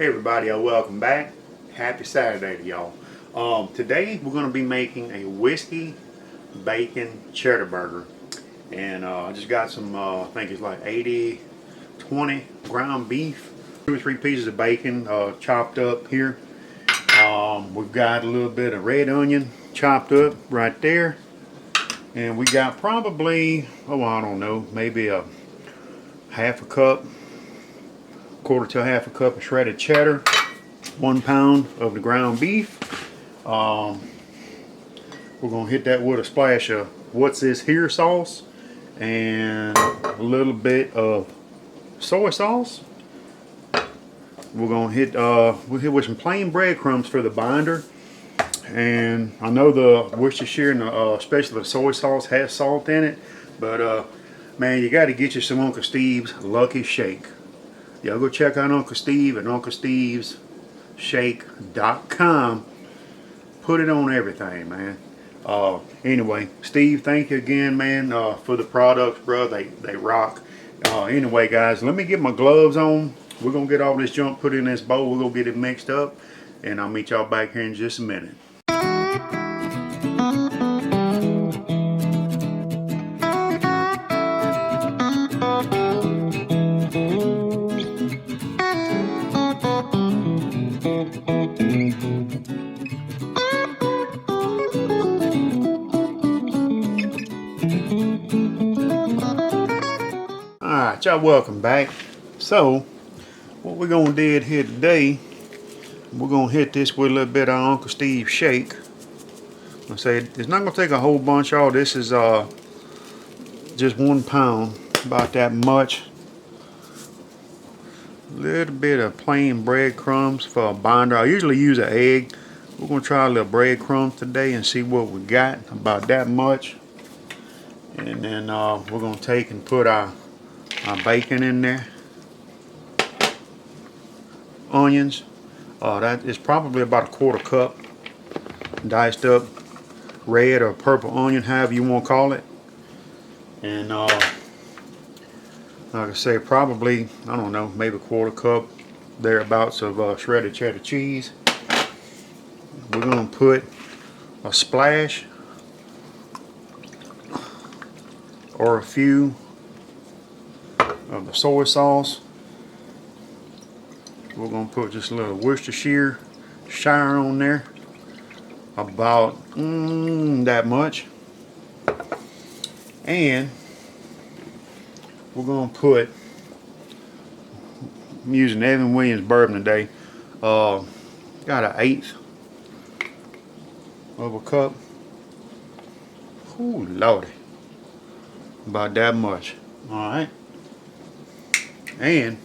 Hey everybody, welcome back. Happy Saturday to y'all. Today we're going to be making a whiskey bacon cheddar burger. And I just got some, I think it's like 80-20 ground beef. 2 or 3 pieces of bacon chopped up here. We've got a little bit of red onion chopped up right there. And we got probably, I don't know, maybe a half a cup, quarter to a half a cup of shredded cheddar, 1 pound of the ground beef. We're gonna hit that with a splash of what's this here sauce and a little bit of soy sauce. We're gonna hit we'll hit with some plain breadcrumbs for the binder. And I know the Worcestershire and especially the soy sauce has salt in it, but man, you got to get you some Uncle Steve's Lucky Shake. Y'all go check out Uncle Steve at UncleStevesShake.com. Put it on everything, man. Anyway, Steve, thank you again, man, for the products, bro. They rock. Anyway, guys, let me get my gloves on. We're gonna get all this junk put in this bowl. We're gonna get it mixed up, and I'll meet y'all back here in just a minute. Alright, y'all, welcome back. So what we're gonna do here today, we're gonna hit this with a little bit of Uncle Steve's Shake. I say it's not gonna take a whole bunch, y'all. This is just 1 pound, about that much. A little bit of plain breadcrumbs for a binder. I usually use an egg. We're gonna try a little breadcrumbs today and see what we got, about that much. And then we're gonna take and put our bacon in there. Onions. That is probably about a quarter cup diced up red or purple onion, however you want to call it. And like I say, probably, I don't know, maybe a quarter cup thereabouts of shredded cheddar cheese. We're going to put a splash or a few of the soy sauce. We're going to put just a little Worcestershire on there, about that much. And we're going to put, I'm using Evan Williams bourbon today, got an 1/8 of a cup. Ooh, lordy, about that much. All right. And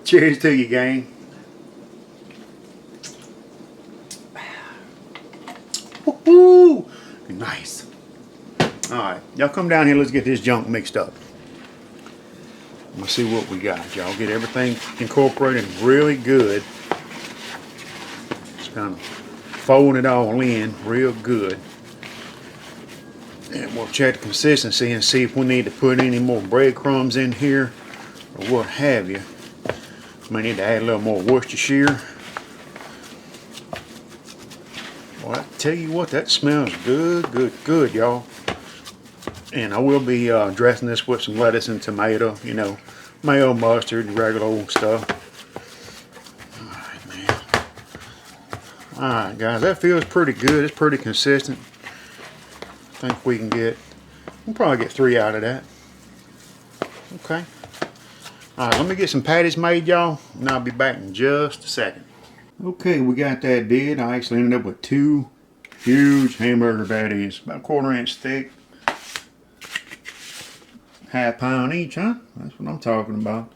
cheers to you, gang. Woohoo! Nice. Alright, y'all come down here, let's get this junk mixed up. Let's see what we got, y'all. Get everything incorporated really good. Just kind of fold it all in real good. And we'll check the consistency and see if we need to put any more breadcrumbs in here or what have you. May need to add a little more Worcestershire. Well, I tell you what, that smells good, y'all. And I will be dressing this with some lettuce and tomato, you know, mayo, mustard, regular old stuff. Alright, man. Alright, guys, that feels pretty good. It's pretty consistent. I think we'll probably get 3 out of that. Okay. Alright, let me get some patties made, y'all, and I'll be back in just a second. Okay, we got that did. I actually ended up with 2 huge hamburger patties, about 1/4 inch thick. ½ pound each, huh? That's what I'm talking about.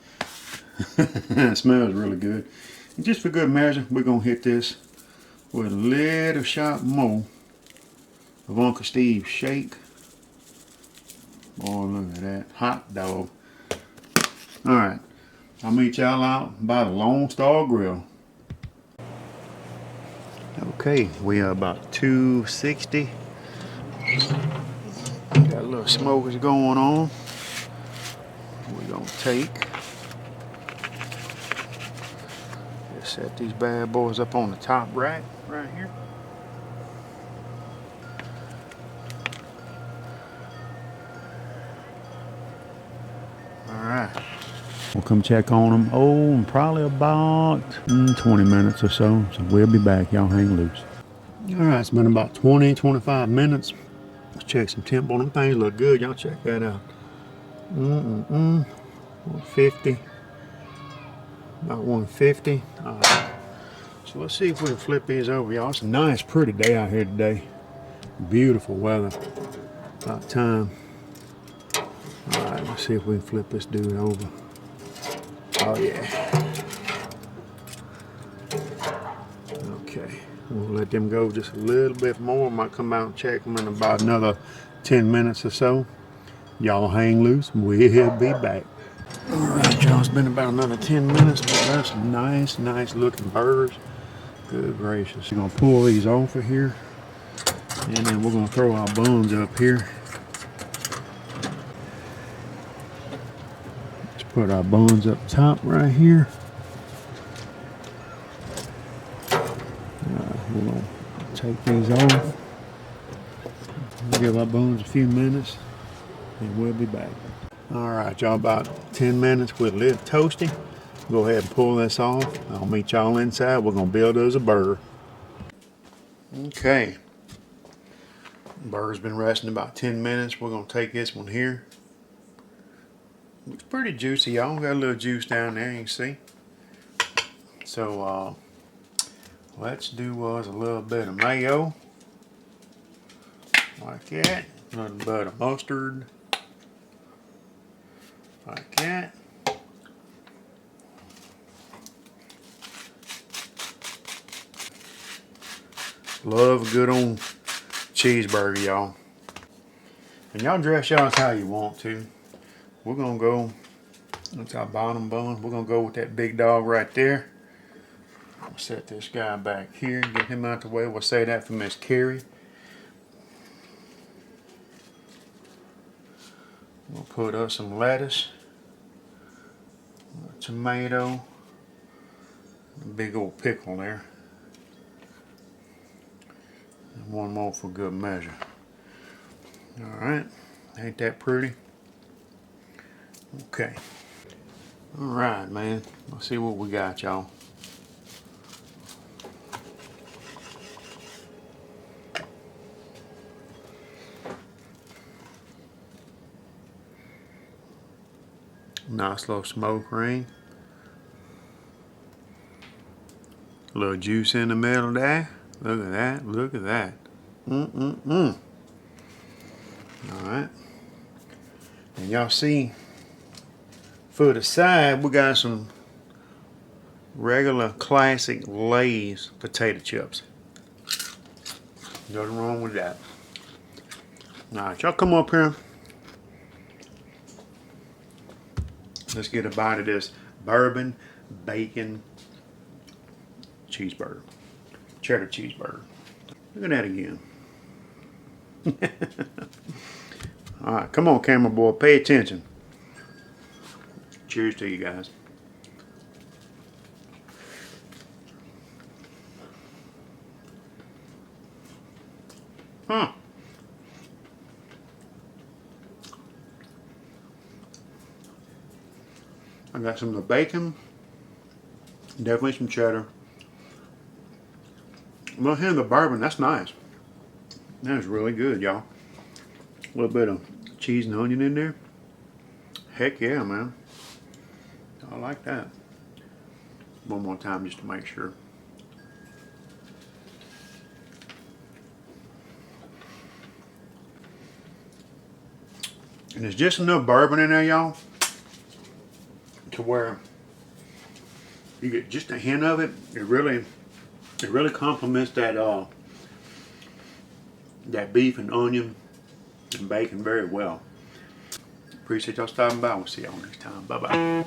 It smells really good. And just for good measure, we're going to hit this with a little shot more of Uncle Steve's Shake. Oh, look at that. Hot dog. Alright, I'll meet y'all out by the Lone Star Grill. Okay, we are about 260. Got a little smokers going on. We're gonna take Just set these bad boys up on the top rack right here. Alright. We'll come check on them, in probably about 20 minutes or so. So we'll be back. Y'all hang loose. Alright, it's been about 20-25 minutes. Let's check some temp on them. Things look good. Y'all check that out. 150. About 150. Alright. So let's see if we can flip these over, y'all. It's a nice, pretty day out here today. Beautiful weather. About time. Alright, let's see if we can flip this dude over. Oh yeah. Okay. We'll let them go just a little bit more. Might come out and check them in about another 10 minutes or so. Y'all hang loose. We'll be back. Alright, y'all. It's been about another 10 minutes. But that's some nice looking burgers. Good gracious. We're going to pull these off of here. And then we're going to throw our buns up here. Let's put our buns up top right here. We're going to take these off. We'll give our buns a few minutes. And we'll be back. Alright, y'all, about 10 minutes with a little toasty. Go ahead and pull this off. I'll meet y'all inside. We're going to build us a burger. Okay. Burger's been resting about 10 minutes. We're going to take this one here. Looks pretty juicy, y'all. Got a little juice down there, you can see. So, let's do us a little bit of mayo. Like that. A little bit of mustard. Like that. Love a good old cheeseburger, y'all. And y'all dress y'all how you want to. We're gonna go, that's our bottom bun. We're gonna go with that big dog right there. I'll set this guy back here, get him out the way. We'll say that for Miss Carrie. We'll put up some lettuce, a tomato, a big old pickle there. And one more for good measure. Alright, ain't that pretty? Okay. Alright, man. Let's see what we got, y'all. Nice little smoke ring. A little juice in the middle there. Look at that. Look at that. Alright. And y'all see, for the side, we got some regular classic Lay's potato chips. Nothing wrong with that. Alright, y'all come up here. Let's get a bite of this bourbon bacon cheeseburger. Cheddar cheeseburger. Look at that again. Alright, come on, camera boy, pay attention. Cheers to you guys. Huh. I got some of the bacon, definitely some cheddar. Well, here the bourbon, that's nice. That is really good, y'all. A little bit of cheese and onion in there. Heck yeah, man. I like that. One more time just to make sure. And there's just enough bourbon in there, y'all, to where you get just a hint of it. It really complements that that beef and onion and bacon very well. Appreciate y'all stopping by. We'll see y'all next time. Bye bye.